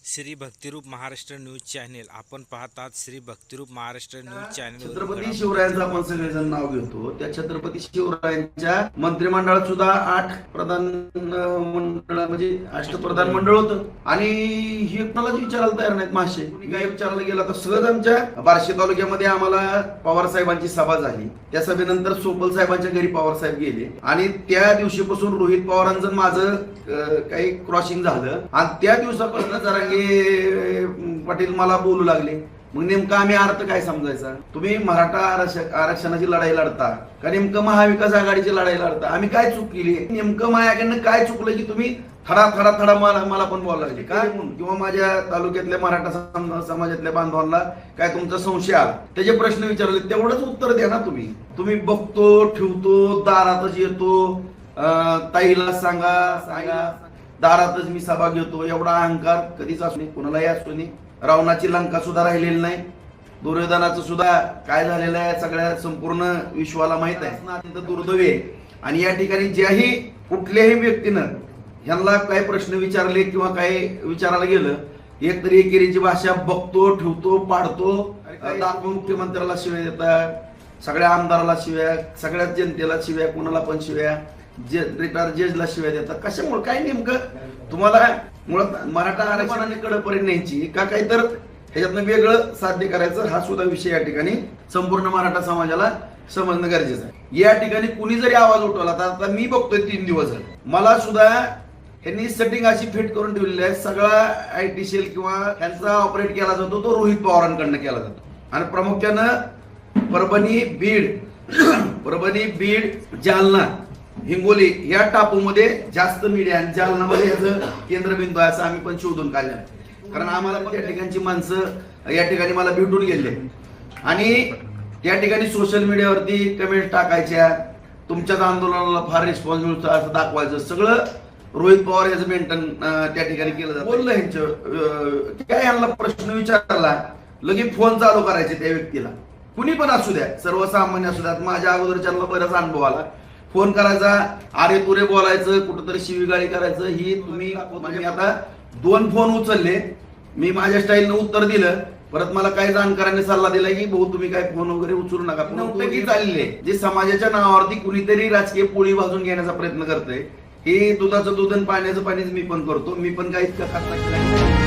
Shri Bhaktirup Maharashtra news channel आपण पाहतात. Shri Bhaktirup Maharashtra news channel Chhatrapati शिवरायांचं आपण सगळेजण नाव घेतो. त्या छत्रपती शिवरायांच्या मंत्रिमंडळात सुद्धा 8 प्रधान मंडळ म्हणजे अष्टप्रधान मंडळ होतं आणि हे कोणालाच विचारायला तयार नाहीत. माशे काय विचारायला गेला तर सहज आमच्या बार्शी तालुक्यामध्ये आम्हाला पवार साहेबांची सभा झाली. त्या सभेनंतर सोपल साहेबांच्या घरी पवार साहेब गेले आणि त्या दिवशीपासून रोहित पवारांचं माझं काही क्रॉसिंग झालं आणि त्या दिवसापासून जरांगे पाटील मला बोलू लागले. मग नेमकं आम्ही अर्थ काय समजायचा? तुम्ही मराठा आरक्षणाची लढाई लढता का नेमकं महाविकास आघाडीची लढाई लढता? आम्ही काय चूक केली? नेमकं माझ्याकडनं काय चुकलं की तुम्ही थडा मला पण बोलायला लागले काय? किंवा माझ्या तालुक्यातल्या मराठा समाजातल्या बांधवांना काय तुमचा संशय आला त्याचे प्रश्न विचारले तेवढंच उत्तर द्या ना. तुम्ही बघतो ठेवतो दारातच येतो ताईला सांगा दारातच मी सभा घेतो एवढा अहंकार कधीच असू नये, कोणालाही असू नये. रावणाची लंका सुद्धा राहिलेली नाही. दुर्योधनाचं सुद्धा काय झालेलं आहे सगळ्या संपूर्ण विश्वाला माहित आहे. अत्यंत दुर्दैव आहे. आणि या ठिकाणी ज्याही कुठल्याही व्यक्तीनं ह्यांना काही प्रश्न विचारले किंवा काही विचारायला गेलं एक तरी एकेरीची भाषा बघतो ठेवतो पाडतो. मुख्यमंत्र्याला शिव्या देतात, सगळ्या आमदाराला शिव्या, सगळ्याच जनतेला शिव्या, कोणाला पण शिव्या, रिटायर जजला शिव्या देतात. कशामुळे काय नेमकं तुम्हाला मुळात मराठा आरक्षणाने कडेपर्यंत न्यायची का काही तर ह्याच्यातनं वेगळं साध्य करायचं हा सुद्धा विषय या ठिकाणी संपूर्ण मराठा समाजाला समजणं गरजेचं आहे. या ठिकाणी कुणी जरी आवाज उठवला तर आता मी बघतोय 3 दिवस झाले मला सुद्धा ह्यांनी सेटिंग अशी फिट करून ठेवलेली आहे. सगळा IT सेल किंवा ह्यांचा ऑपरेट केला जातो तो रोहित पवारांकडनं केला जातो आणि प्रामुख्यानं परभणी बीड जालना हिंगोली या टापूमध्ये जास्त मीडिया आणि जालनामध्ये याचं केंद्रबिंदू आहे असं आम्ही पण शोधून काढलं. कारण आम्हाला पण त्या ठिकाणची माणसं या ठिकाणी मला भेटून गेले आणि त्या ठिकाणी सोशल मीडियावरती कमेंट टाकायच्या, तुमच्याच आंदोलनाला फार रिस्पॉन्स मिळतो असं दाखवायचं. सगळं रोहित पवार याचं मेंटेन त्या ठिकाणी केलं जातं. बोललं ह्यांचं काय यांना प्रश्न विचारला लगेच फोन चालू करायचे त्या व्यक्तीला, कुणी पण असू द्या, सर्वसामान्य असू द्यात. माझ्या अगोदरच्यांना बराच अनुभव आला. फोन करायचा, अरे तुरे बोलायचं, कुठंतरी शिवीगाळी करायचं. ही तुम्ही म्हणजे आता 2 फोन उचलले, मी माझ्या स्टाईलनं उत्तर दिलं. परत मला काही जाणकारांनी सल्ला दिला की भाऊ तुम्ही काय फोन वगैरे उचलू नका. नौटंकी चालले जे समाजाच्या नावावरती कुणीतरी राजकीय पोळी भाजून घेण्याचा प्रयत्न करतोय. हे दुधाचं दूध आणि पाण्याचं पाणीच मी पण करतो. मी पण काही इतकं खात नाही.